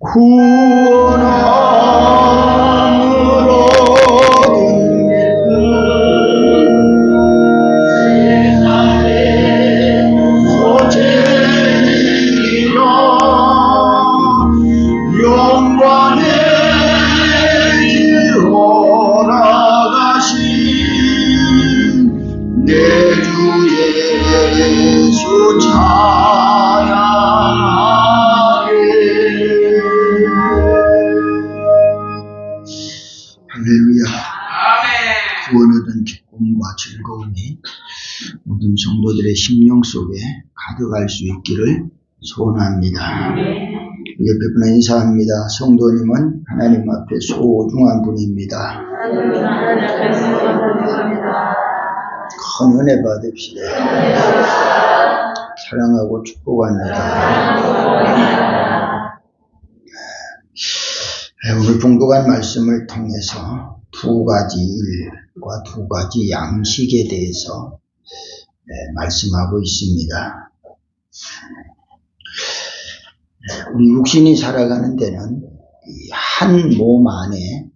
구원함으로 세상의 소재이여 영광의 길로 나가신 내 주 예수 찬양하게. 할렐루야. 구원 얻은 기쁨과 즐거움이 모든 성도들의 심령 속에 가득할 수 있기를 소원합니다. 옆에 분에 인사합니다. 성도님은 하나님 앞에 소중한 분입니다. 큰 은혜 받읍시다. 사랑하고 축복합니다. 오늘 봉독한 말씀을 통해서 두 가지 일과 두 가지 양식에 대해서 말씀하고 있습니다. 우리 육신이 살아가는 데는 한 몸 안에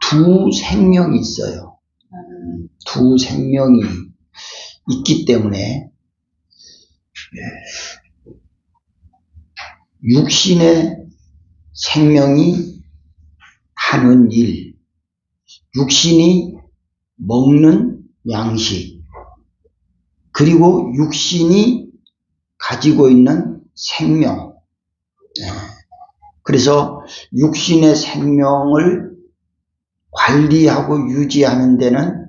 두 생명이 있어요. 두 생명이 있기 때문에 육신의 생명이 하는 일, 육신이 먹는 양식, 그리고 육신이 가지고 있는 생명. 그래서 육신의 생명을 관리하고 유지하는 데는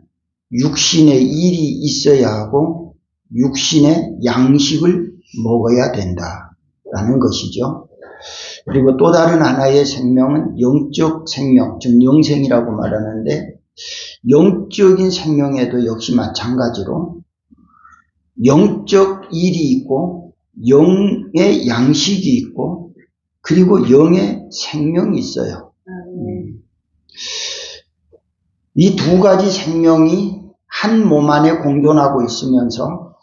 육신의 일이 있어야 하고 육신의 양식을 먹어야 된다라는 것이죠. 그리고 또 다른 하나의 생명은 영적 생명, 즉 영생이라고 말하는데, 영적인 생명에도 역시 마찬가지로 영적 일이 있고 영의 양식이 있고 그리고 영의 생명이 있어요. 이 두 가지 생명이 한 몸 안에 공존하고 있으면서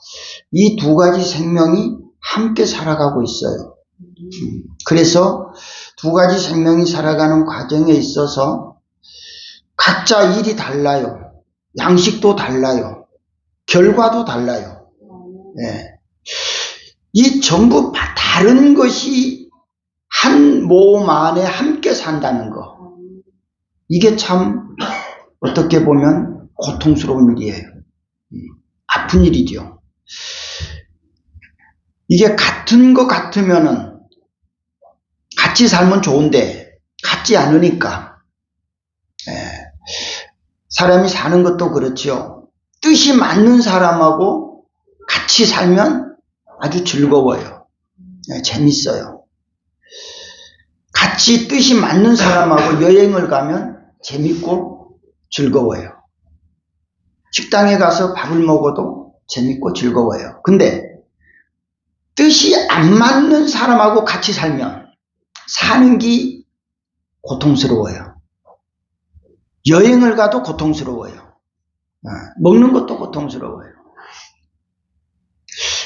이 두 가지 생명이 함께 살아가고 있어요. 그래서 두 가지 생명이 살아가는 과정에 있어서 각자 일이 달라요. 양식도 달라요. 결과도 달라요. 이 전부 다른 것이 한 몸 안에 함께 산다는 거. 이게 참 어떻게 보면 고통스러운 일이에요. 아픈 일이죠. 이게 같은 것 같으면은 같이 살면 좋은데 같지 않으니까 사람이 사는 것도 그렇죠. 뜻이 맞는 사람하고 같이 살면 아주 즐거워요. 재밌어요. 같이 뜻이 맞는 사람하고 여행을 가면 재밌고 즐거워요. 식당에 가서 밥을 먹어도 재밌고 즐거워요. 근데 뜻이 안 맞는 사람하고 같이 살면 사는 게 고통스러워요. 여행을 가도 고통스러워요. 먹는 것도 고통스러워요.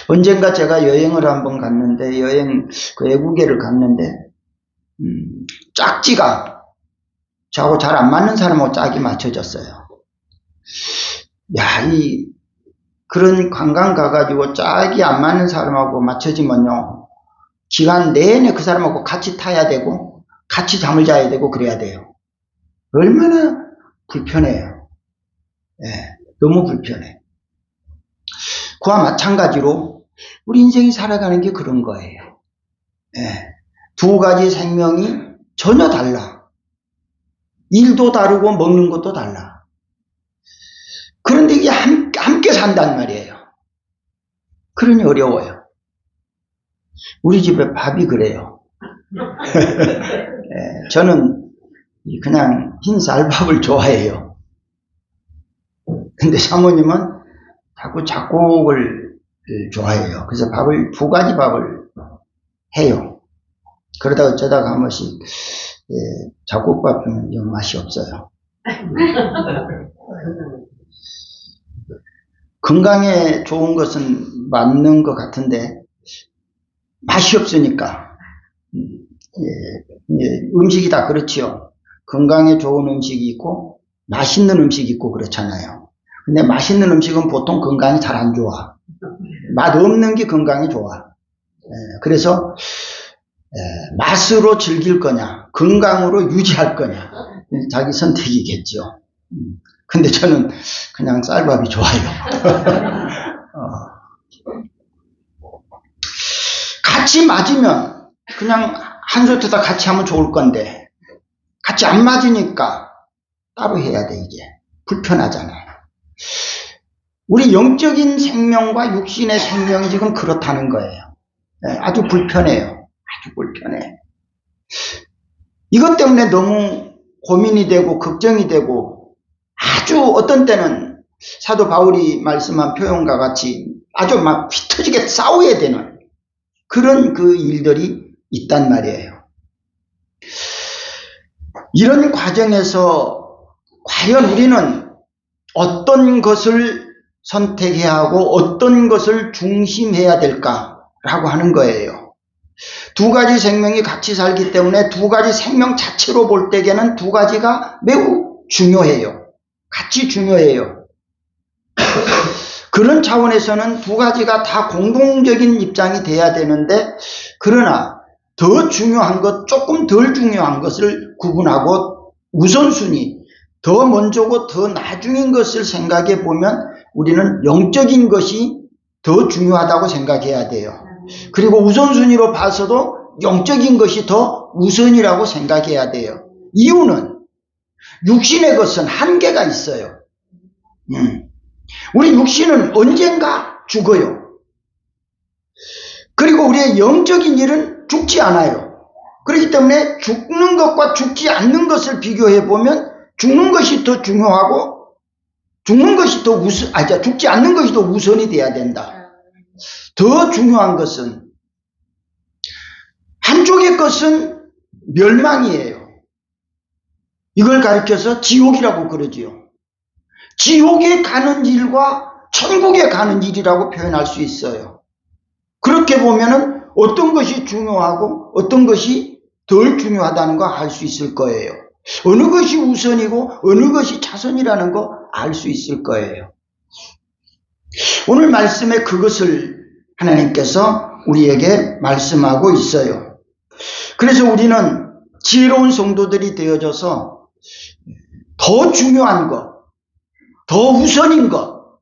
언젠가 제가 여행을 한번 갔는데, 외국에를 갔는데, 짝지가 저하고 잘 안 맞는 사람하고 짝이 맞춰졌어요. 그런 관광 가가지고 짝이 안 맞는 사람하고 맞춰지면요, 기간 내내 그 사람하고 같이 타야 되고, 같이 잠을 자야 되고, 그래야 돼요. 얼마나 불편해요. 너무 불편해. 그와 마찬가지로 우리 인생이 살아가는 게 그런 거예요. 두 가지 생명이 전혀 달라. 일도 다르고 먹는 것도 달라. 그런데 이게 함께 산단 말이에요. 그러니 어려워요. 우리 집에 밥이 그래요. 저는 그냥 흰 쌀밥을 좋아해요. 근데 사모님은 자꾸 잡곡을 좋아해요. 그래서 두 가지 밥을 해요. 그러다 어쩌다가 한 번씩 잡곡밥은 영 맛이 없어요. 건강에 좋은 것은 맞는 것 같은데 맛이 없으니까 음식이 다 그렇지요. 건강에 좋은 음식이 있고 맛있는 음식이 있고 그렇잖아요. 근데 맛있는 음식은 보통 건강이 잘 안 좋아. 맛 없는 게 건강이 좋아. 그래서 맛으로 즐길 거냐, 건강으로 유지할 거냐, 자기 선택이겠죠. 근데 저는 그냥 쌀밥이 좋아요. 같이 맞으면 그냥 한 소트다 같이 하면 좋을 건데 같이 안 맞으니까 따로 해야 돼. 이게 불편하잖아요. 우리 영적인 생명과 육신의 생명이 지금 그렇다는 거예요. 아주 불편해요. 아주 불편해. 이것 때문에 너무 고민이 되고 걱정이 되고 아주 어떤 때는 사도 바울이 말씀한 표현과 같이 아주 막 피 터지게 싸워야 되는 그런 그 일들이 있단 말이에요. 이런 과정에서 과연 우리는 어떤 것을 선택해야 하고 어떤 것을 중심해야 될까라고 하는 거예요. 두 가지 생명이 같이 살기 때문에 두 가지 생명 자체로 볼 때에는 두 가지가 매우 중요해요. 같이 중요해요. 그런 차원에서는 두 가지가 다 공동적인 입장이 돼야 되는데 그러나 더 중요한 것, 조금 덜 중요한 것을 구분하고 우선순위, 더 먼저고 더 나중인 것을 생각해 보면 우리는 영적인 것이 더 중요하다고 생각해야 돼요. 그리고 우선순위로 봐서도 영적인 것이 더 우선이라고 생각해야 돼요. 이유는 육신의 것은 한계가 있어요. 우리 육신은 언젠가 죽어요. 그리고 우리의 영적인 일은 죽지 않아요. 그렇기 때문에 죽는 것과 죽지 않는 것을 비교해 보면 죽는 것이 더 중요하고 죽는 것이 더 죽지 않는 것이 더 우선이 돼야 된다. 더 중요한 것은 한쪽의 것은 멸망이에요. 이걸 가리켜서 지옥이라고 그러지요. 지옥에 가는 일과 천국에 가는 일이라고 표현할 수 있어요. 그렇게 보면은 어떤 것이 중요하고 어떤 것이 덜 중요하다는 거 알 수 있을 거예요. 어느 것이 우선이고 어느 것이 차선이라는 거 알 수 있을 거예요. 오늘 말씀에 그것을 하나님께서 우리에게 말씀하고 있어요. 그래서 우리는 지혜로운 성도들이 되어져서 더 중요한 것, 더 우선인 것,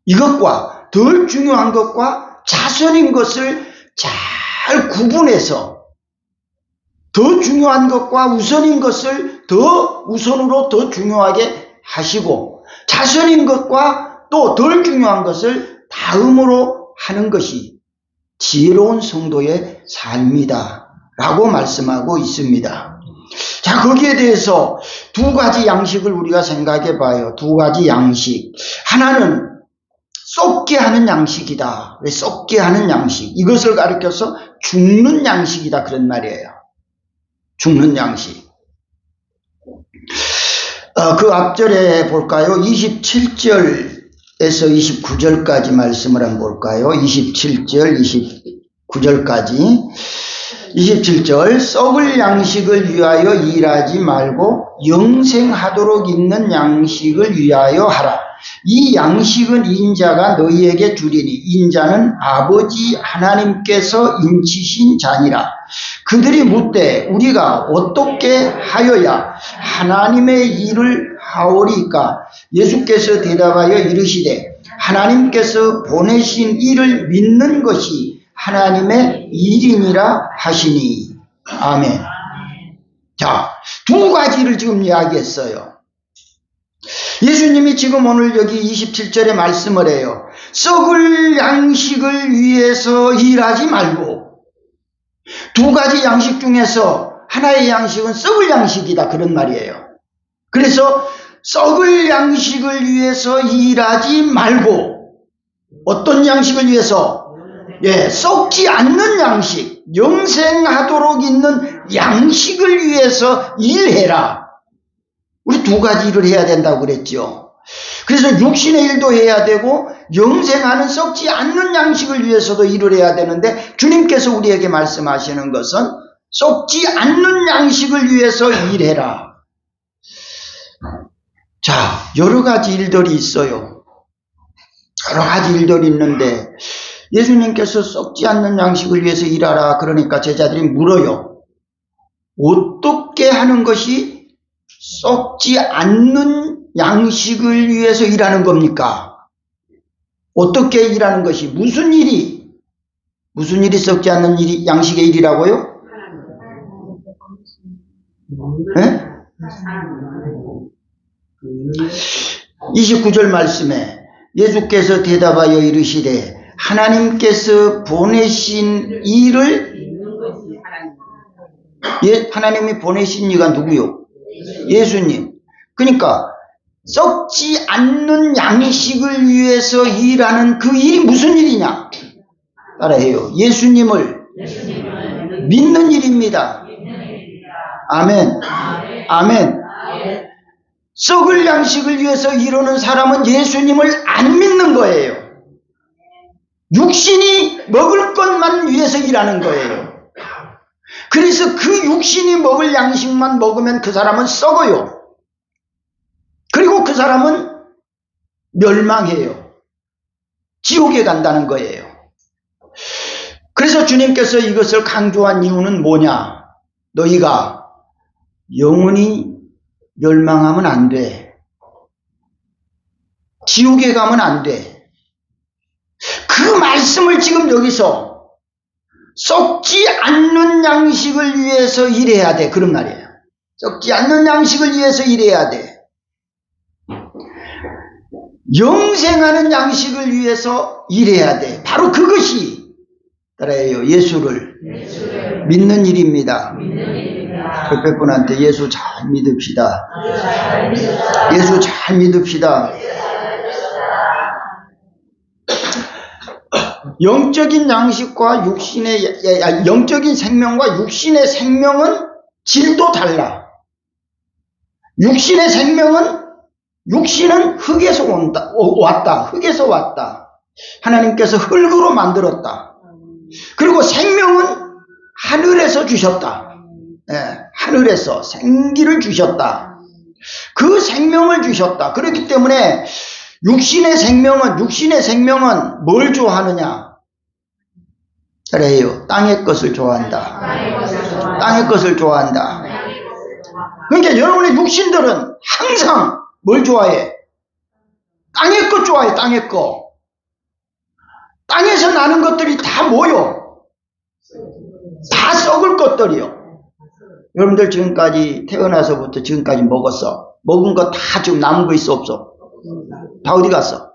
이것과 덜 중요한 것과 차선인 것을 잘 구분해서 더 중요한 것과 우선인 것을 더 우선으로 더 중요하게 하시고 차선인 것과 또 덜 중요한 것을 다음으로 하는 것이 지혜로운 성도의 삶이다 라고 말씀하고 있습니다. 자, 거기에 대해서 두 가지 양식을 우리가 생각해 봐요. 두 가지 양식. 하나는 썩게 하는 양식이다. 왜 썩게 하는 양식? 이것을 가리켜서 죽는 양식이다 그런 말이에요. 죽는 양식. 그 앞절에 볼까요? 27절에서 29절까지 말씀을 한번 볼까요? 27절, 29절까지. 27절 썩을 양식을 위하여 일하지 말고 영생하도록 있는 양식을 위하여 하라. 이 양식은 인자가 너희에게 주리니 인자는 아버지 하나님께서 인치신 자니라. 그들이 묻되 우리가 어떻게 하여야 하나님의 일을 하오리까? 예수께서 대답하여 이르시되 하나님께서 보내신 이를 믿는 것이 하나님의 일이니라 하시니. 아멘. 자, 두 가지를 지금 이야기했어요. 예수님이 지금 오늘 여기 27절에 말씀을 해요. 썩을 양식을 위해서 일하지 말고, 두 가지 양식 중에서 하나의 양식은 썩을 양식이다 그런 말이에요. 그래서 썩을 양식을 위해서 일하지 말고 어떤 양식을 위해서? 썩지 않는 양식, 영생하도록 있는 양식을 위해서 일해라. 우리 두 가지 일을 해야 된다고 그랬죠. 그래서 육신의 일도 해야 되고 영생하는 썩지 않는 양식을 위해서도 일을 해야 되는데 주님께서 우리에게 말씀하시는 것은 썩지 않는 양식을 위해서 일해라. 자, 여러 가지 일들이 있어요. 여러 가지 일들이 있는데 예수님께서 썩지 않는 양식을 위해서 일하라 그러니까 제자들이 물어요. 어떻게 하는 것이 썩지 않는 양식을 위해서 일하는 겁니까? 어떻게 일하는 것이 무슨 일이 썩지 않는 양식의 일이라고요? 네? 29절 말씀에 예수께서 대답하여 이르시되 하나님께서 보내신 이를 하나님이 보내신 이가 누구요? 예수님. 그러니까 썩지 않는 양식을 위해서 일하는 그 일이 무슨 일이냐? 따라해요. 예수님을 믿는 일입니다. 아멘. 아멘. 썩을 양식을 위해서 이루는 사람은 예수님을 안 믿는 거예요. 육신이 먹을 것만 위해서 일하는 거예요. 그래서 그 육신이 먹을 양식만 먹으면 그 사람은 썩어요. 그리고 그 사람은 멸망해요. 지옥에 간다는 거예요. 그래서 주님께서 이것을 강조한 이유는 뭐냐? 너희가 영원히 멸망하면 안 돼. 지옥에 가면 안 돼. 그 말씀을 지금 여기서 썩지 않는 양식을 위해서 일해야 돼. 그런 말이에요. 썩지 않는 양식을 위해서 일해야 돼. 영생하는 양식을 위해서 일해야 돼. 바로 그것이 따라해요. 예수를 믿는 일입니다. 옆에 분한테 예수 잘 믿읍시다. 예수 잘 믿읍시다. 영적인 양식과 영적인 생명과 육신의 생명은 질도 달라. 육신은 흙에서 왔다. 흙에서 왔다. 하나님께서 흙으로 만들었다. 그리고 생명은 하늘에서 주셨다. 하늘에서 생기를 주셨다. 그 생명을 주셨다. 그렇기 때문에 육신의 생명은 뭘 좋아하느냐? 그래요. 땅의 것을 좋아한다. 땅의 것을 좋아한다. 그러니까 여러분의 육신들은 항상 뭘 좋아해? 땅의 것 좋아해. 땅의 것. 땅에서 나는 것들이 다 뭐요? 다 썩을 것들이요. 여러분들 지금까지 태어나서부터 지금까지 먹었어. 먹은 거 다 지금 남은 거 있어 없어? 다 어디 갔어?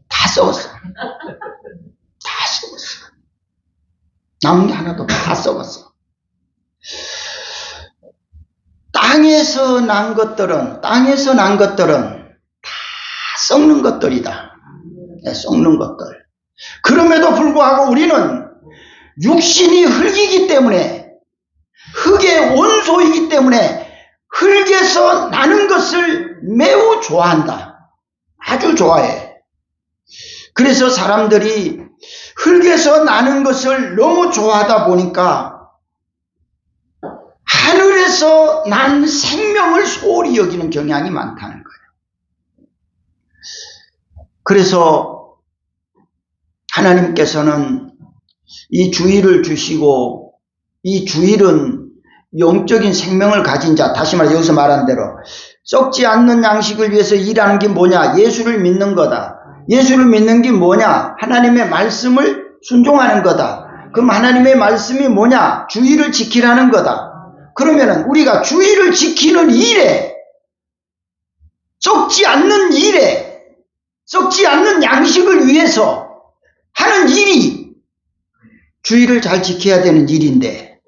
다 썩었어. 다 썩었어. 남은 게 하나도 다 썩었어. 땅에서 난 것들은 다 썩는 것들이다. 썩는 것들. 그럼에도 불구하고 우리는 육신이 흙이기 때문에 흙의 원소이기 때문에 흙에서 나는 것을 매우 좋아한다. 아주 좋아해. 그래서 사람들이 흙에서 나는 것을 너무 좋아하다 보니까 하늘에서 난 생명을 소홀히 여기는 경향이 많다는 거예요. 그래서 하나님께서는 이 주일을 주시고 이 주일은 영적인 생명을 가진 자, 다시 말해 여기서 말한 대로 썩지 않는 양식을 위해서 일하는 게 뭐냐? 예수를 믿는 거다. 예수를 믿는 게 뭐냐? 하나님의 말씀을 순종하는 거다. 그럼 하나님의 말씀이 뭐냐? 주일을 지키라는 거다. 그러면은 우리가 주일을 지키는 일에 썩지 않는 양식을 위해서 하는 일이 주일을 잘 지켜야 되는 일인데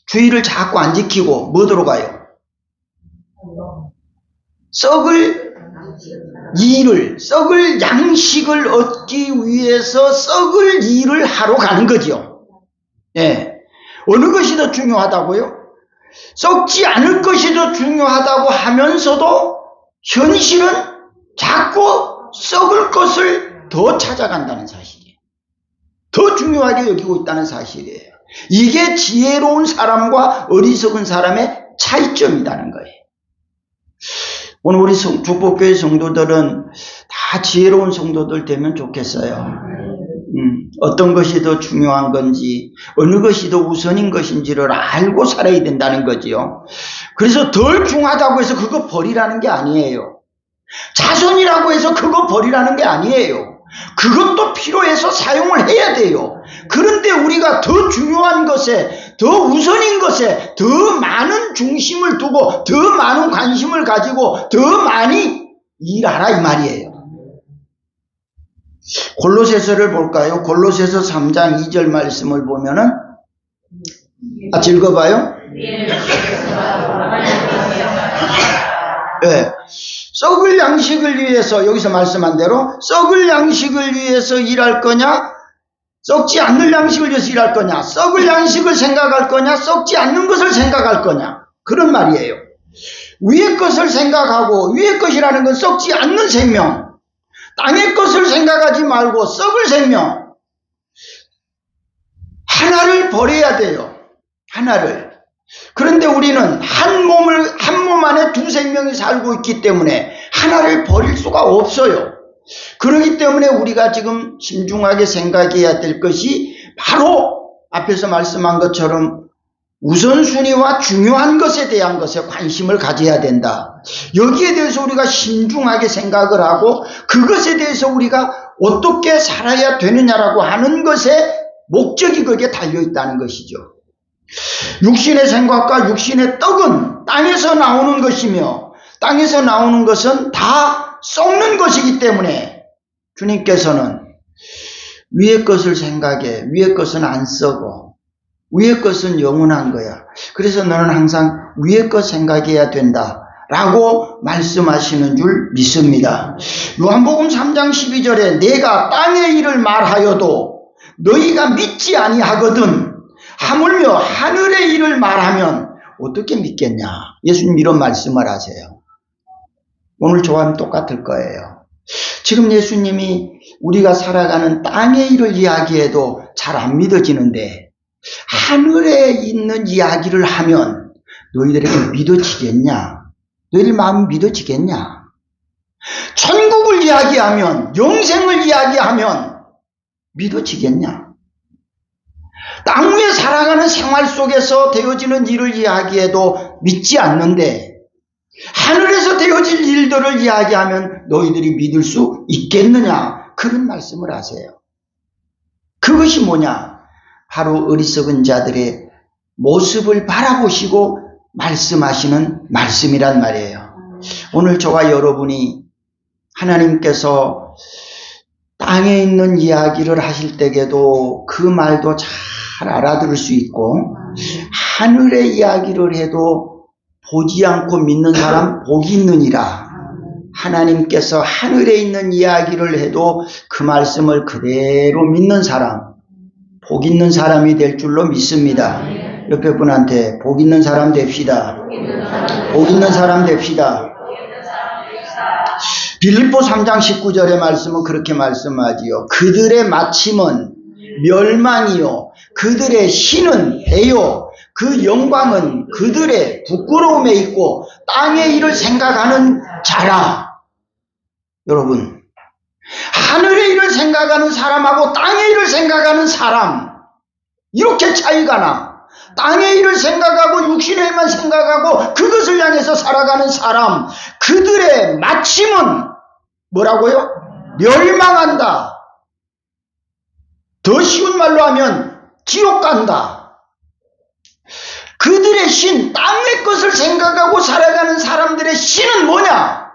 주일을 자꾸 안 지키고 뭐더러 가요? 썩을 양식을 얻기 위해서 썩을 일을 하러 가는 거죠. 예. 어느 것이 더 중요하다고요? 썩지 않을 것이 더 중요하다고 하면서도 현실은 자꾸 썩을 것을 더 찾아간다는 사실이에요. 더 중요하게 여기고 있다는 사실이에요. 이게 지혜로운 사람과 어리석은 사람의 차이점이라는 거예요. 오늘 우리 축복교회 성도들은 다 지혜로운 성도들 되면 좋겠어요. 어떤 것이 더 중요한 건지, 어느 것이 더 우선인 것인지를 알고 살아야 된다는 거지요. 그래서 덜 중하다고 해서 그거 버리라는 게 아니에요. 자손이라고 해서 그거 버리라는 게 아니에요. 그것도 필요해서 사용을 해야 돼요. 그런데 우리가 더 중요한 것에, 더 우선인 것에 더 많은 중심을 두고 더 많은 관심을 가지고 더 많이 일하라 이 말이에요. 골로새서를 볼까요? 골로새서 3장 2절 말씀을 보면은 읽어봐요. 네. 썩을 양식을 위해서, 여기서 말씀한 대로 썩을 양식을 위해서 일할 거냐, 썩지 않는 양식을 위해서 일할 거냐, 썩을 양식을 생각할 거냐, 썩지 않는 것을 생각할 거냐, 그런 말이에요. 위의 것을 생각하고, 위의 것이라는 건 썩지 않는 생명, 땅의 것을 생각하지 말고 썩을 생명, 하나를 버려야 돼요. 하나를. 그런데 우리는 한 몸 안에 두 생명이 살고 있기 때문에 하나를 버릴 수가 없어요. 그렇기 때문에 우리가 지금 신중하게 생각해야 될 것이 바로 앞에서 말씀한 것처럼 우선순위와 중요한 것에 대한 것에 관심을 가져야 된다. 여기에 대해서 우리가 신중하게 생각을 하고 그것에 대해서 우리가 어떻게 살아야 되느냐라고 하는 것에 목적이 거기에 달려있다는 것이죠. 육신의 생각과 육신의 떡은 땅에서 나오는 것이며 땅에서 나오는 것은 다 썩는 것이기 때문에 주님께서는 위의 것을 생각해. 위의 것은 안 썩어. 위의 것은 영원한 거야. 그래서 너는 항상 위의 것 생각해야 된다 라고 말씀하시는 줄 믿습니다. 요한복음 3장 12절에 내가 땅의 일을 말하여도 너희가 믿지 아니하거든 하물며 하늘의 일을 말하면 어떻게 믿겠냐. 예수님 이런 말씀을 하세요. 오늘 저와는 똑같을 거예요. 지금 예수님이 우리가 살아가는 땅의 일을 이야기해도 잘 안 믿어지는데 하늘에 있는 이야기를 하면 너희들에게 믿어지겠냐? 너희들 마음이 믿어지겠냐? 천국을 이야기하면, 영생을 이야기하면 믿어지겠냐? 땅 위에 살아가는 생활 속에서 되어지는 일을 이야기해도 믿지 않는데 하늘에서 되어질 일들을 이야기하면 너희들이 믿을 수 있겠느냐? 그런 말씀을 하세요. 그것이 뭐냐? 바로 어리석은 자들의 모습을 바라보시고 말씀하시는 말씀이란 말이에요. 오늘 저와 여러분이 하나님께서 땅에 있는 이야기를 하실 때에도 그 말도 잘 알아들을 수 있고 하늘의 이야기를 해도 보지 않고 믿는 사람 복이 있느니라. 하나님께서 하늘에 있는 이야기를 해도 그 말씀을 그대로 믿는 사람, 복 있는 사람이 될 줄로 믿습니다. 옆에 분한테 복 있는 사람 됩시다. 복 있는 사람 됩시다. 빌립보 3장 19절의 말씀은 그렇게 말씀하지요. 그들의 마침은 멸망이요 그들의 신은 배요 그 영광은 그들의 부끄러움에 있고 땅의 일을 생각하는 자라. 여러분, 하늘의 일을 생각하는 사람하고 땅의 일을 생각하는 사람, 이렇게 차이가 나. 땅의 일을 생각하고 육신의 일만 생각하고 그것을 향해서 살아가는 사람, 그들의 마침은 뭐라고요? 멸망한다. 더 쉬운 말로 하면 지옥 간다. 그들의 신, 땅의 것을 생각하고 살아가는 사람들의 신은 뭐냐?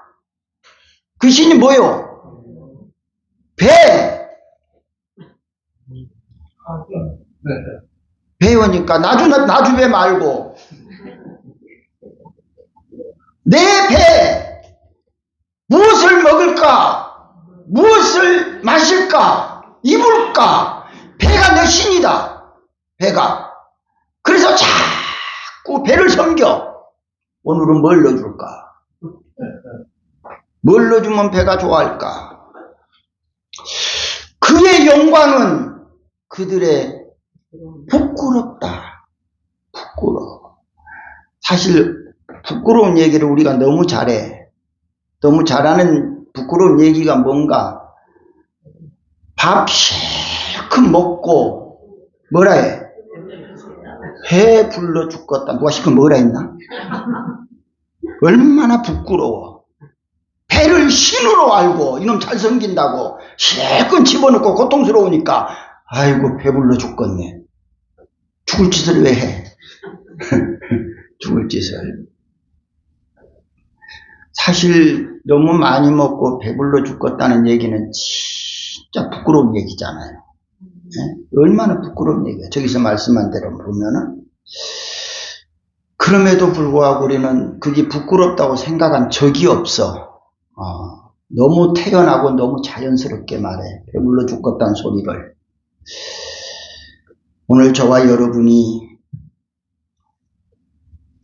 그 신이 뭐요? 배. 배우니까 나주배 말고 내 배 무엇을 먹을까? 무엇을 마실까? 입을까? 배가 내 신이다. 배가. 그래서 자꾸 배를 섬겨. 오늘은 뭘 넣어줄까? 뭘 넣어주면 배가 좋아할까? 그의 영광은 그들의 부끄럽다. 부끄러워. 사실 부끄러운 얘기를 우리가 너무 잘해. 너무 잘하는 부끄러운 얘기가 뭔가, 밥 실컷 먹고 뭐라 해? 배 불러 죽겠다. 누가 실컷 뭐라 했나? 얼마나 부끄러워. 배를 신으로 알고 이놈 잘 섬긴다고 실컷 집어넣고 고통스러우니까 아이고 배불러 죽겠네. 죽을 짓을 왜 해? 죽을 짓을. 사실 너무 많이 먹고 배불러 죽겠다는 얘기는 진짜 부끄러운 얘기잖아요. 네? 얼마나 부끄러운 얘기야. 저기서 말씀한 대로 보면은. 그럼에도 불구하고 우리는 그게 부끄럽다고 생각한 적이 없어. 너무 태연하고 너무 자연스럽게 말해. 배불러 죽겠다는 소리를. 오늘 저와 여러분이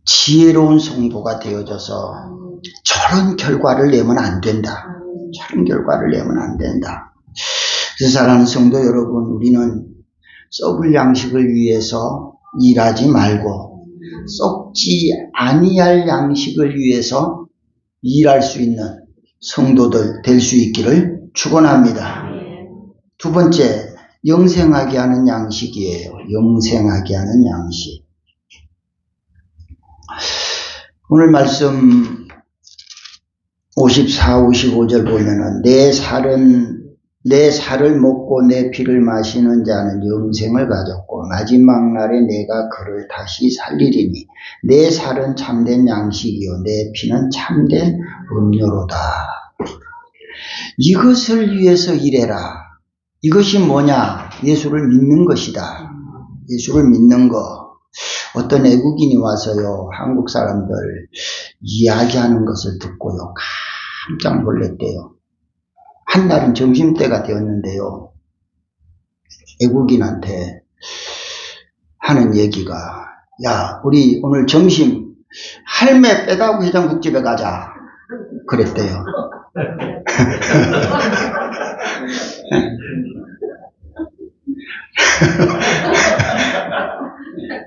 지혜로운 성도가 되어져서 저런 결과를 내면 안 된다. 저런 결과를 내면 안 된다. 그래서 사랑하는 성도 여러분, 우리는 썩을 양식을 위해서 일하지 말고 썩지 아니할 양식을 위해서 일할 수 있는 성도들 될 수 있기를 축원합니다. 두 번째, 영생하게 하는 양식이에요. 영생하게 하는 양식. 오늘 말씀 54, 55절 보면은 내 살을 먹고 내 피를 마시는 자는 영생을 가졌고 마지막 날에 내가 그를 다시 살리리니 내 살은 참된 양식이요 내 피는 참된 음료로다. 이것을 위해서 일해라. 이것이 뭐냐? 예수를 믿는 것이다. 예수를 믿는 거. 어떤 외국인이 와서요, 한국 사람들 이야기하는 것을 듣고요, 깜짝 놀랐대요. 한날은 점심때가 되었는데요, 외국인한테 하는 얘기가, 야, 우리 오늘 점심 할매 빼다구 해장국집에 가자. 그랬대요.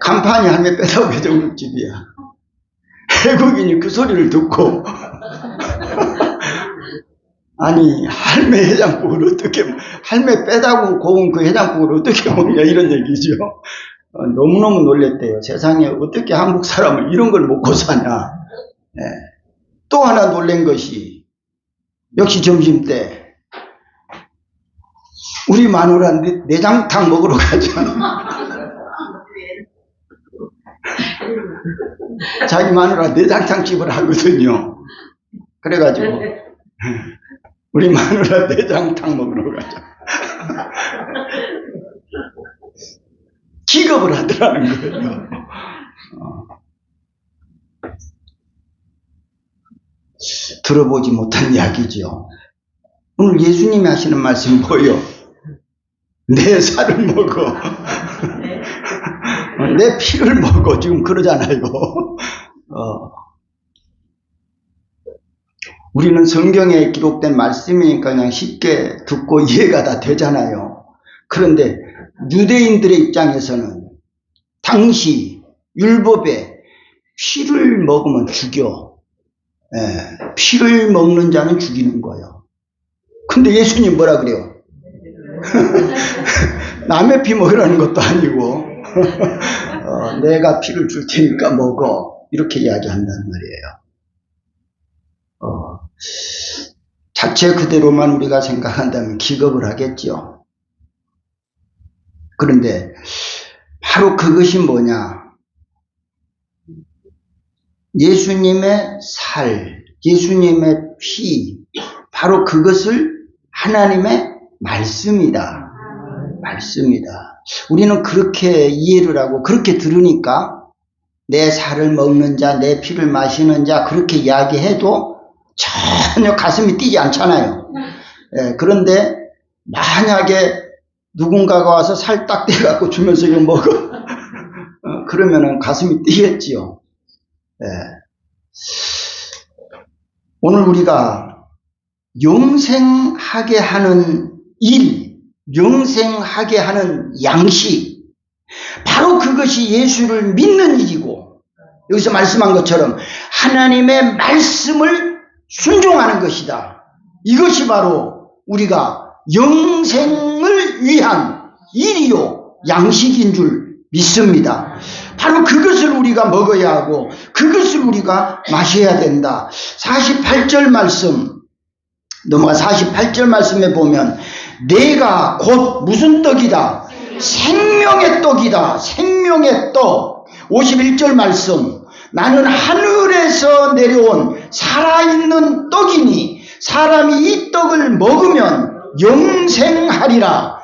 간판이 할매 빼다구 해장국집이야. 외국인이 그 소리를 듣고 아니 할매 해장국을 어떻게 할매 빼다구 고운 그 해장국을 어떻게 먹냐 이런 얘기죠. 너무너무 놀랬대요. 세상에 어떻게 한국 사람은 이런 걸 먹고 사냐. 네. 또 하나 놀란 것이 역시 점심때 우리 마누라 내장탕 먹으러 가자. 자기 마누라 내장탕 집을 하거든요. 그래가지고 우리 마누라 내장탕 먹으러 가자. 기겁을 하더라는 거예요. 들어보지 못한 이야기죠. 오늘 예수님이 하시는 말씀이 뭐예요? 내 살을 먹어. 내 피를 먹어. 지금 그러잖아요. 우리는 성경에 기록된 말씀이니까 그냥 쉽게 듣고 이해가 다 되잖아요. 그런데 유대인들의 입장에서는 당시 율법에 피를 먹으면 죽여. 피를 먹는 자는 죽이는 거예요. 근데 예수님 뭐라 그래요? 남의 피 먹으라는 것도 아니고 내가 피를 줄 테니까 먹어. 이렇게 이야기한다는 말이에요. 자체 그대로만 우리가 생각한다면 기겁을 하겠죠. 그런데 바로 그것이 뭐냐? 예수님의 살, 예수님의 피, 바로 그것을 하나님의 말씀이다. 말씀이다. 우리는 그렇게 이해를 하고 그렇게 들으니까 내 살을 먹는 자, 내 피를 마시는 자 그렇게 이야기해도 전혀 가슴이 뛰지 않잖아요. 그런데 만약에 누군가가 와서 살 딱 떼갖고 주면서 이거 먹어. 그러면은 가슴이 뛰겠지요. 오늘 우리가 영생하게 하는 일, 영생하게 하는 양식, 바로 그것이 예수를 믿는 일이고, 여기서 말씀한 것처럼 하나님의 말씀을 순종하는 것이다. 이것이 바로 우리가 영생을 위한 일이요 양식인 줄 믿습니다. 바로 그것을 우리가 먹어야 하고 그것을 우리가 마셔야 된다. 48절 말씀, 넘어가 48절 말씀에 보면 내가 곧 무슨 떡이다? 생명의 떡이다. 생명의 떡. 51절 말씀, 나는 하늘에서 내려온 살아있는 떡이니 사람이 이 떡을 먹으면 영생하리라.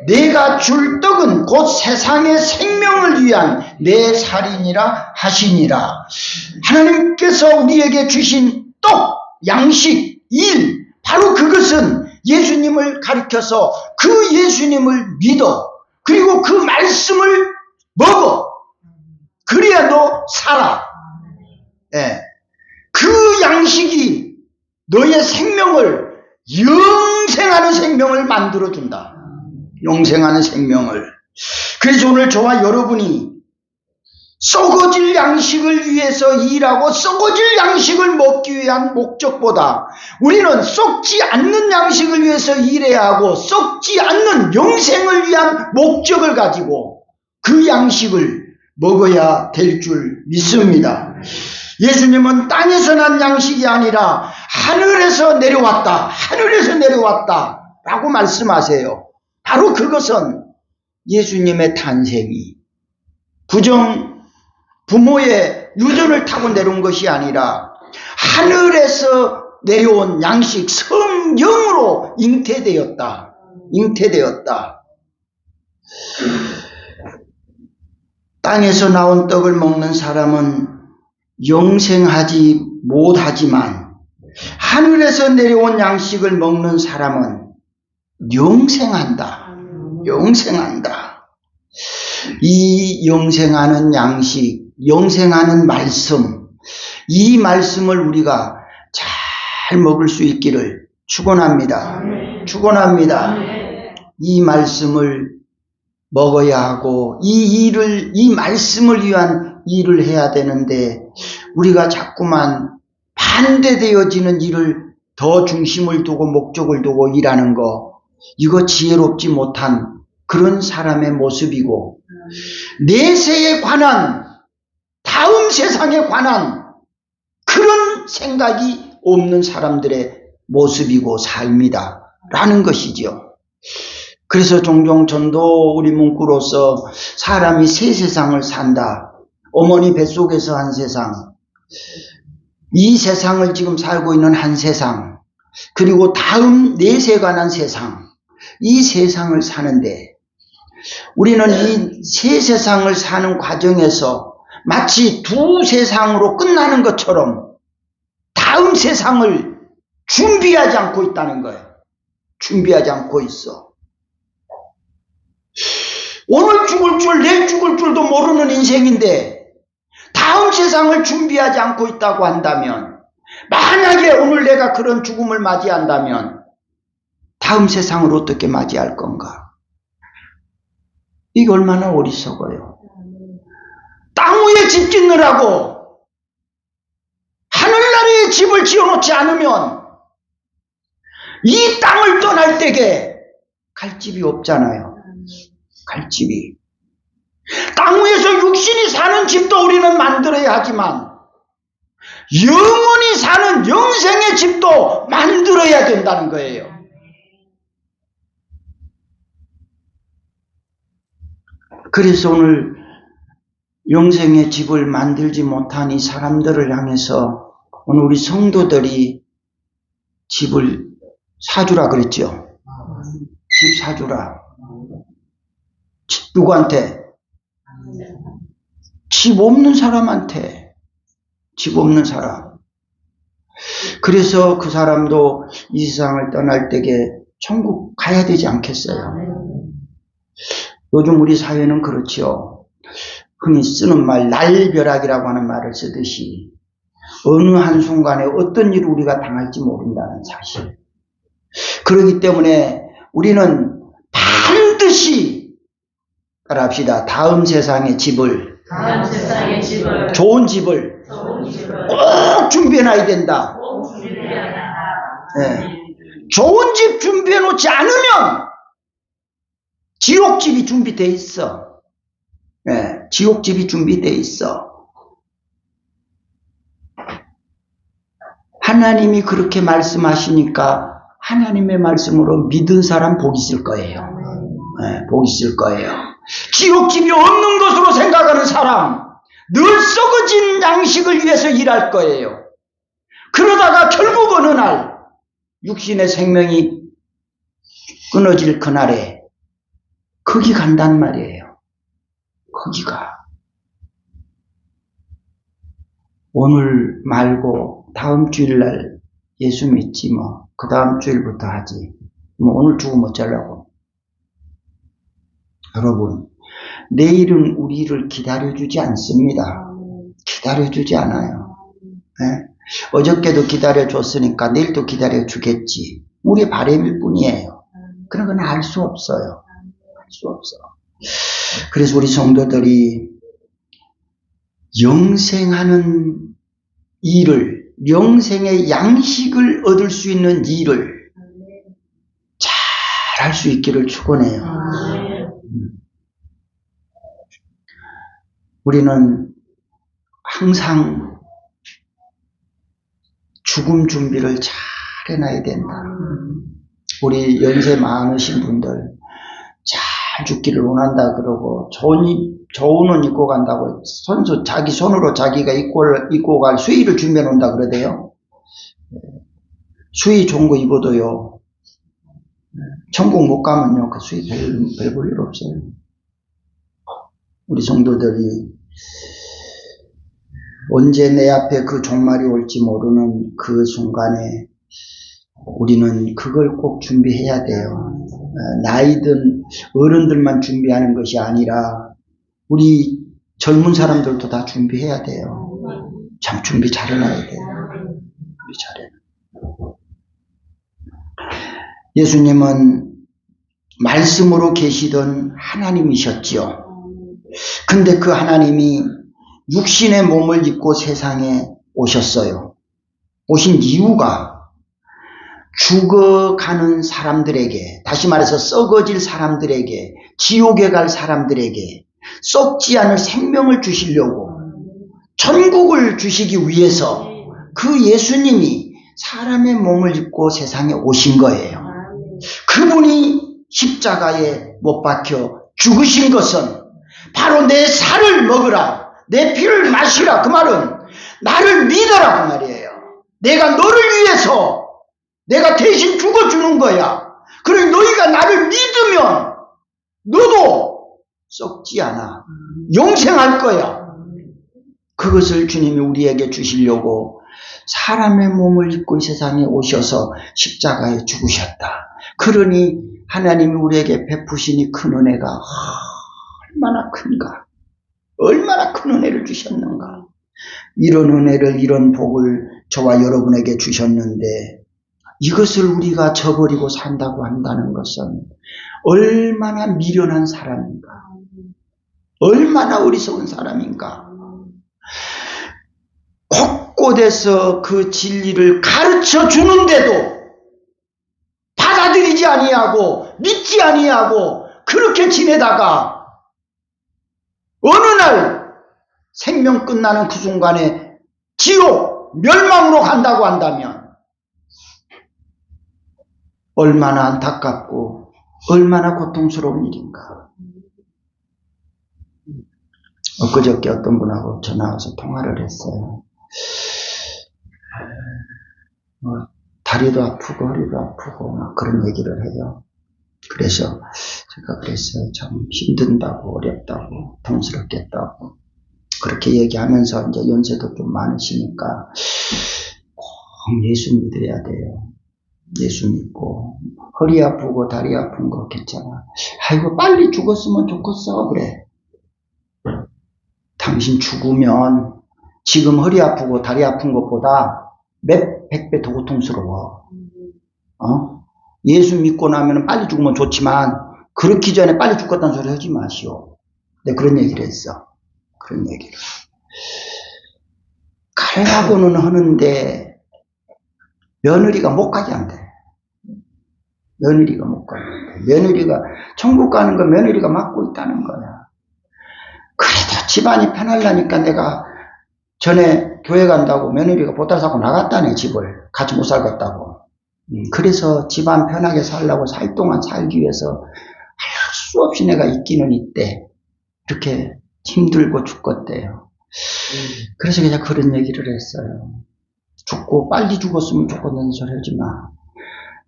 내가 줄 떡은 곧 세상의 생명을 위한 내 살이니라 하시니라. 하나님께서 우리에게 주신 떡, 양식, 일, 바로 그것은 예수님을 가리켜서 그 예수님을 믿어. 그리고 그 말씀을 먹어. 그래야 너 살아. 예. 그 양식이 너의 생명을, 영생하는 생명을 만들어준다. 영생하는 생명을. 그래서 오늘 저와 여러분이 썩어질 양식을 위해서 일하고 썩어질 양식을 먹기 위한 목적보다 우리는 썩지 않는 양식을 위해서 일해야 하고 썩지 않는 영생을 위한 목적을 가지고 그 양식을 먹어야 될 줄 믿습니다. 예수님은 땅에서 난 양식이 아니라 하늘에서 내려왔다. 하늘에서 내려왔다. 라고 말씀하세요. 바로 그것은 예수님의 탄생이 부모의 유전을 타고 내려온 것이 아니라 하늘에서 내려온 양식, 성령으로 잉태되었다. 잉태되었다. 땅에서 나온 떡을 먹는 사람은 영생하지 못하지만 하늘에서 내려온 양식을 먹는 사람은 영생한다. 영생한다. 이 영생하는 양식, 영생하는 말씀, 이 말씀을 우리가 잘 먹을 수 있기를 축원합니다. 축원합니다. 이 말씀을 먹어야 하고 이 말씀을 위한 일을 해야 되는데 우리가 자꾸만 반대되어지는 일을 더 중심을 두고 목적을 두고 일하는 거, 이거 지혜롭지 못한 그런 사람의 모습이고, 내세에 관한, 다음 세상에 관한 그런 생각이 없는 사람들의 모습이고 삶이다 라는 것이죠. 그래서 종종 전도 우리 문구로서 사람이 새 세상을 산다. 어머니 뱃속에서 한 세상, 이 세상을 지금 살고 있는 한 세상, 그리고 다음 내세에 관한 세상, 이 세상을 사는데 우리는 이 새 세상을 사는 과정에서 마치 두 세상으로 끝나는 것처럼 다음 세상을 준비하지 않고 있다는 거예요. 준비하지 않고 있어. 오늘 죽을 줄, 내일 죽을 줄도 모르는 인생인데 다음 세상을 준비하지 않고 있다고 한다면, 만약에 오늘 내가 그런 죽음을 맞이한다면 다음 세상을 어떻게 맞이할 건가? 이게 얼마나 어리석어요. 땅 위에 집 짓느라고 하늘나라에 집을 지어놓지 않으면 이 땅을 떠날 때에 갈 집이 없잖아요. 갈 집이. 땅 위에서 육신이 사는 집도 우리는 만들어야 하지만 영원히 사는 영생의 집도 만들어야 된다는 거예요. 그래서 오늘 영생의 집을 만들지 못한 이 사람들을 향해서 오늘 우리 성도들이 집을 사주라 그랬죠. 집 사주라. 누구한테? 집 없는 사람한테. 집 없는 사람. 그래서 그 사람도 이 세상을 떠날 때에 천국 가야 되지 않겠어요? 요즘 우리 사회는 그렇죠. 흔히 쓰는 말, 날벼락이라고 하는 말을 쓰듯이 어느 한순간에 어떤 일을 우리가 당할지 모른다는 사실. 그렇기 때문에 우리는 반드시 따라합시다. 다음 세상의 집을, 좋은 집을 꼭 준비해놔야 된다. 네. 좋은 집 준비해놓지 않으면 지옥집이 준비되어 있어. 네. 지옥집이 준비되어 있어. 하나님이 그렇게 말씀하시니까 하나님의 말씀으로 믿은 사람 복 있을 거예요. 네, 복 있을 거예요. 지옥집이 없는 것으로 생각하는 사람 늘 썩어진 양식을 위해서 일할 거예요. 그러다가 결국 어느 날 육신의 생명이 끊어질 그날에 거기 간단 말이에요. 거기가. 오늘 말고 다음 주일날 예수 믿지 뭐. 그 다음 주일부터 하지. 뭐 오늘 죽으면 어쩌려고. 여러분, 내일은 우리를 기다려주지 않습니다. 기다려주지 않아요. 네? 어저께도 기다려줬으니까 내일도 기다려주겠지. 우리의 바람일 뿐이에요. 그런 건 알 수 없어요. 알 수 없어. 그래서 우리 성도들이 영생하는 일을, 영생의 양식을 얻을 수 있는 일을 잘 할 수 있기를 축원해요. 우리는 항상 죽음 준비를 잘 해놔야 된다. 우리 연세 많으신 분들 잘 죽기를 원한다 그러고 좋은 옷 입고 간다고 자기 손으로 자기가 입고 갈 수의를 준비해 놓는다 그러대요. 수의 좋은 거 입어도요. 천국 못 가면요. 그 수의 별 볼 일 없어요. 우리 성도들이 언제 내 앞에 그 종말이 올지 모르는 그 순간에 우리는 그걸 꼭 준비해야 돼요. 나이든 어른들만 준비하는 것이 아니라 우리 젊은 사람들도 다 준비해야 돼요. 참 준비 잘 해놔야 돼요. 준비 잘 해놔. 예수님은 말씀으로 계시던 하나님이셨지요. 근데 그 하나님이 육신의 몸을 입고 세상에 오셨어요. 오신 이유가 죽어가는 사람들에게, 다시 말해서 썩어질 사람들에게, 지옥에 갈 사람들에게 썩지 않을 생명을 주시려고, 천국을 주시기 위해서 그 예수님이 사람의 몸을 입고 세상에 오신 거예요. 그분이 십자가에 못 박혀 죽으신 것은 바로 내 살을 먹으라, 내 피를 마시라. 그 말은 나를 믿어라 그 말이에요. 내가 너를 위해서 내가 대신 죽어주는 거야. 그러니 너희가 나를 믿으면 너도 썩지 않아. 영생할 거야. 그것을 주님이 우리에게 주시려고 사람의 몸을 입고 이 세상에 오셔서 십자가에 죽으셨다. 그러니 하나님이 우리에게 베푸시니 큰 은혜가 얼마나 큰가. 얼마나 큰 은혜를 주셨는가. 이런 은혜를, 이런 복을 저와 여러분에게 주셨는데 이것을 우리가 저버리고 산다고 한다는 것은 얼마나 미련한 사람인가. 얼마나 어리석은 사람인가. 곳곳에서 그 진리를 가르쳐 주는데도 받아들이지 아니하고 믿지 아니하고 그렇게 지내다가 어느 날 생명 끝나는 그 순간에 지옥, 멸망으로 간다고 한다면 얼마나 안타깝고 얼마나 고통스러운 일인가. 엊그저께 어떤 분하고 전화와서 통화를 했어요. 다리도 아프고 허리도 아프고 막 그런 얘기를 해요. 그래서 제가 그랬어요. 참 힘든다고, 어렵다고, 통스럽겠다고 그렇게 얘기하면서 이제 연세도 좀 많으시니까 꼭 예수 믿어야 돼요. 예수 믿고 허리 아프고 다리 아픈 거 괜찮아. 아이고 빨리 죽었으면 좋겠어. 그래. 당신 죽으면 지금 허리 아프고 다리 아픈 것보다 몇 백배 더 고통스러워. 예수 믿고 나면 빨리 죽으면 좋지만 그렇기 전에 빨리 죽겠다는 소리 하지 마시오. 내 그런 얘기를 했어. 그런 얘기를. 가려고는 하는데 며느리가 못 가게 한대. 며느리가 못 가게 한대. 며느리가 천국 가는 거 며느리가 막고 있다는 거야. 그래도 집안이 편하려니까 내가 전에 교회 간다고 며느리가 보따리 사고 나갔다네. 집을 같이 못 살겠다고. 그래서 집안 편하게 살려고 4일 동안 살기 위해서 할 수 없이 내가 있기는 있대. 이렇게 힘들고 죽겠대요. 그래서 그냥 그런 얘기를 했어요. 죽고 빨리 죽었으면 좋겠다는 소리 하지 마.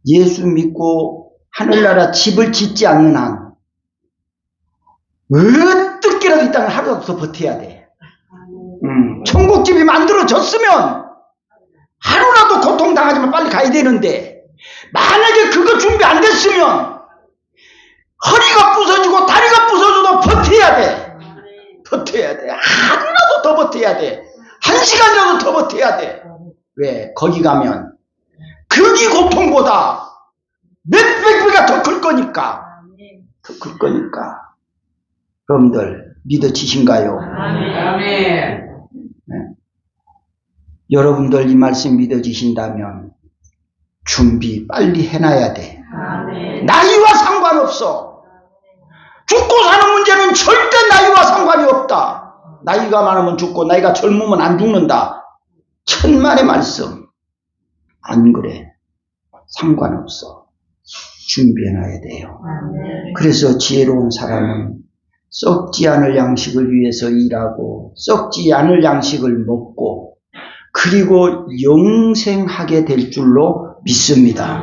예수 믿고 하늘나라 집을 짓지 않는 한 어떻게라도 이 땅을 하루라도 더 버텨야 돼. 천국집이 만들어졌으면 하루라도 고통당하지만 빨리 가야 되는데, 만약에 그거 준비 안 됐으면 허리가 부서지고 다리가 부서져도 버텨야 돼. 버텨야 돼. 하루라도 더 버텨야 돼. 1시간이라도 더 버텨야 돼. 왜? 거기 가면 거기 고통보다 몇백 배가 더 클 거니까. 더 클 거니까. 여러분들 믿어지신가요? 아멘. 네. 여러분들 이 말씀 믿어지신다면 준비 빨리 해놔야 돼. 아멘. 나이와 상관없어. 죽고 사는 문제는 절대 나이와 상관이 없다. 나이가 많으면 죽고 나이가 젊으면 안 죽는다. 천만의 말씀. 안 그래. 상관없어. 준비해놔야 돼요. 그래서 지혜로운 사람은 썩지 않을 양식을 위해서 일하고 썩지 않을 양식을 먹고 그리고 영생하게 될 줄로 믿습니다.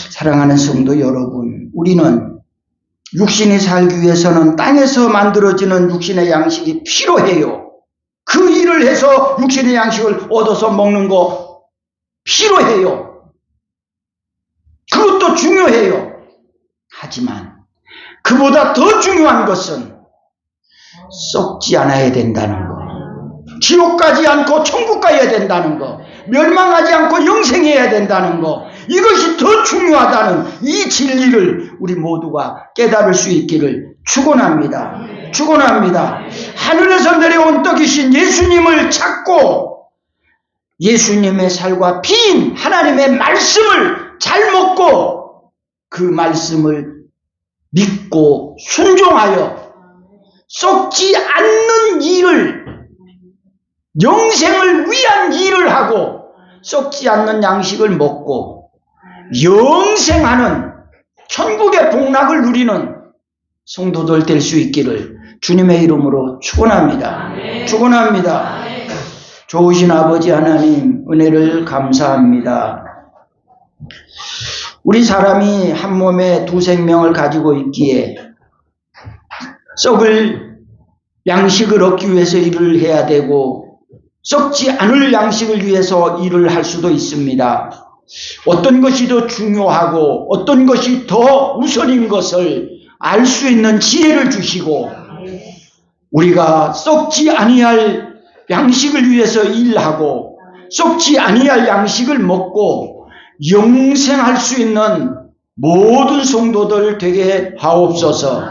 사랑하는 성도 여러분, 우리는 육신이 살기 위해서는 땅에서 만들어지는 육신의 양식이 필요해요. 그 일을 해서 육신의 양식을 얻어서 먹는 거 필요해요. 그것도 중요해요. 하지만 그보다 더 중요한 것은 썩지 않아야 된다는 거. 지옥 가지 않고 천국 가야 된다는 거. 멸망하지 않고 영생해야 된다는 거. 이것이 더 중요하다는 이 진리를 우리 모두가 깨달을 수 있기를 축원합니다. 축원합니다. 하늘에서 내려온 떡이신 예수님을 찾고 예수님의 살과 피인 하나님의 말씀을 잘 먹고 그 말씀을 믿고 순종하여 썩지 않는 일을, 영생을 위한 일을 하고 썩지 않는 양식을 먹고 영생하는 천국의 복락을 누리는 성도들 될 수 있기를 주님의 이름으로 축원합니다. 축원합니다. 좋으신 아버지 하나님, 은혜를 감사합니다. 우리 사람이 한 몸에 두 생명을 가지고 있기에 썩을 양식을 얻기 위해서 일을 해야 되고 썩지 않을 양식을 위해서 일을 할 수도 있습니다. 어떤 것이 더 중요하고 어떤 것이 더 우선인 것을 알 수 있는 지혜를 주시고 우리가 썩지 아니할 양식을 위해서 일하고 썩지 아니할 양식을 먹고 영생할 수 있는 모든 성도들 되게 하옵소서.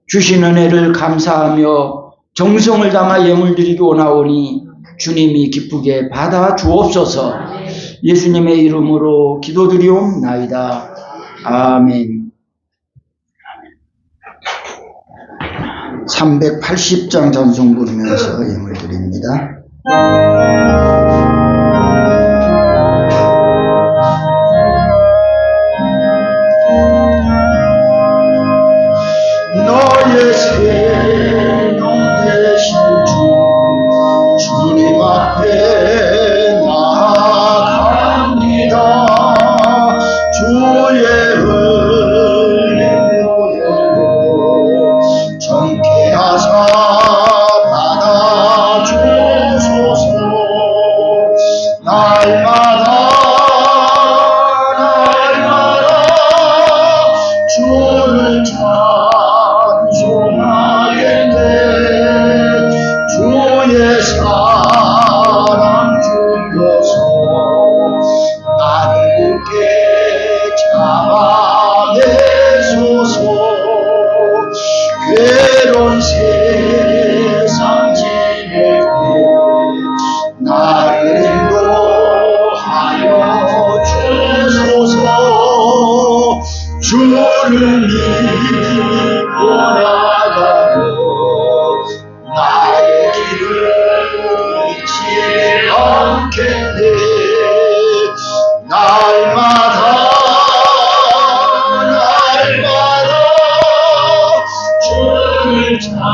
주신 은혜를 감사하며 정성을 담아 예물 드리기 원하오니 주님이 기쁘게 받아 주옵소서. 예수님의 이름으로 기도드리옵나이다. 아멘. 380장 찬송 부르면서 예물 드립니다. 너의 생명 되신 주, 주님 앞에 나아갑니다. 주의 은혜 보혈로 정케 하사 받아 주소서. 나를 인도하여 주소서. 주를 믿고 나가고 나의 길을 잃지 않겠네. 날마다 주를 찬송하겠네.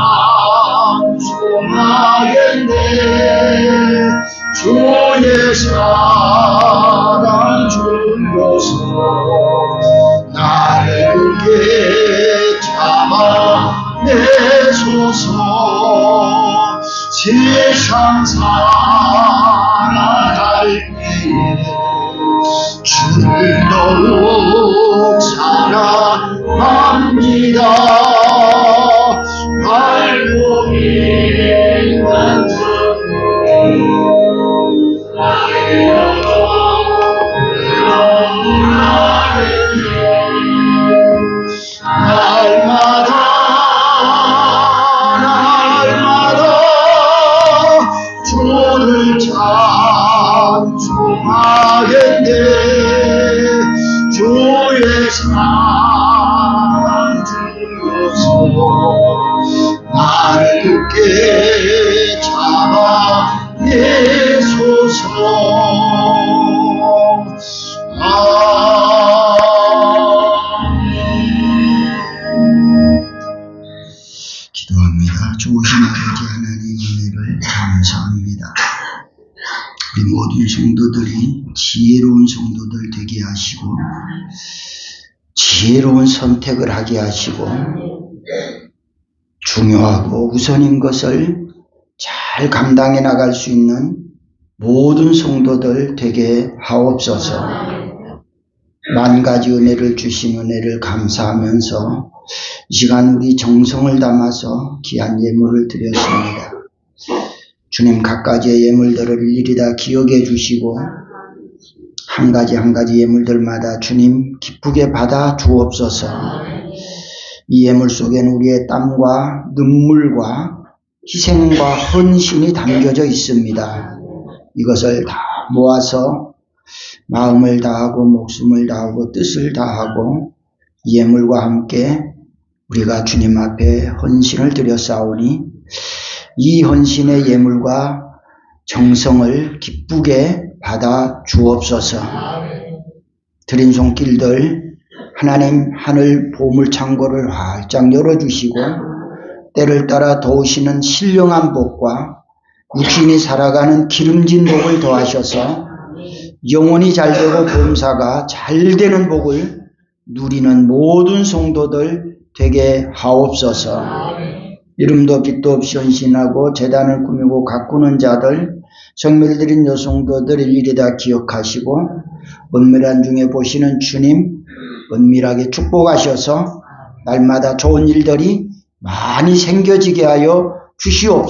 주의 사랑 주로서 나를 굳게 잡아내소서. 세상 살아갈 때에 주를 더욱 사랑합니다. 알고 있는 날마다 주를 찬송하겠네. 주의 사랑 주로서 나를 굳게 잡아내소서. 기도합니다. 좋으신 아버지 하나님 은혜를 감사합니다. 우리 모든 성도들이 지혜로운 성도들 되게 하시고 지혜로운 선택을 하게 하시고 중요하고 우선인 것을 잘 감당해 나갈 수 있는 모든 성도들 되게 하옵소서. 만 가지 은혜를 주신 은혜를 감사하면서 이 시간 우리 정성을 담아서 귀한 예물을 드렸습니다. 주님 갖가지의 예물들을 일일이 다 기억해 주시고 한 가지 한 가지 예물들마다 주님 기쁘게 받아 주옵소서. 이 예물 속에는 우리의 땀과 눈물과 희생과 헌신이 담겨져 있습니다. 이것을 다 모아서 마음을 다하고 목숨을 다하고 뜻을 다하고 이 예물과 함께 우리가 주님 앞에 헌신을 드렸사오니 이 헌신의 예물과 정성을 기쁘게 받아 주옵소서. 드린 손길들 하나님 하늘 보물창고를 활짝 열어주시고 때를 따라 도우시는 신령한 복과 육신이 살아가는 기름진 복을 더하셔서 영혼이 잘되고 범사가 잘되는 복을 누리는 모든 성도들 되게 하옵소서. 이름도 빛도 없이 헌신하고 제단을 꾸미고 가꾸는 자들 성밀드린 여성도들 일일이 다 기억하시고 은밀한 중에 보시는 주님 은밀하게 축복하셔서 날마다 좋은 일들이 많이 생겨지게 하여 주시옵소서.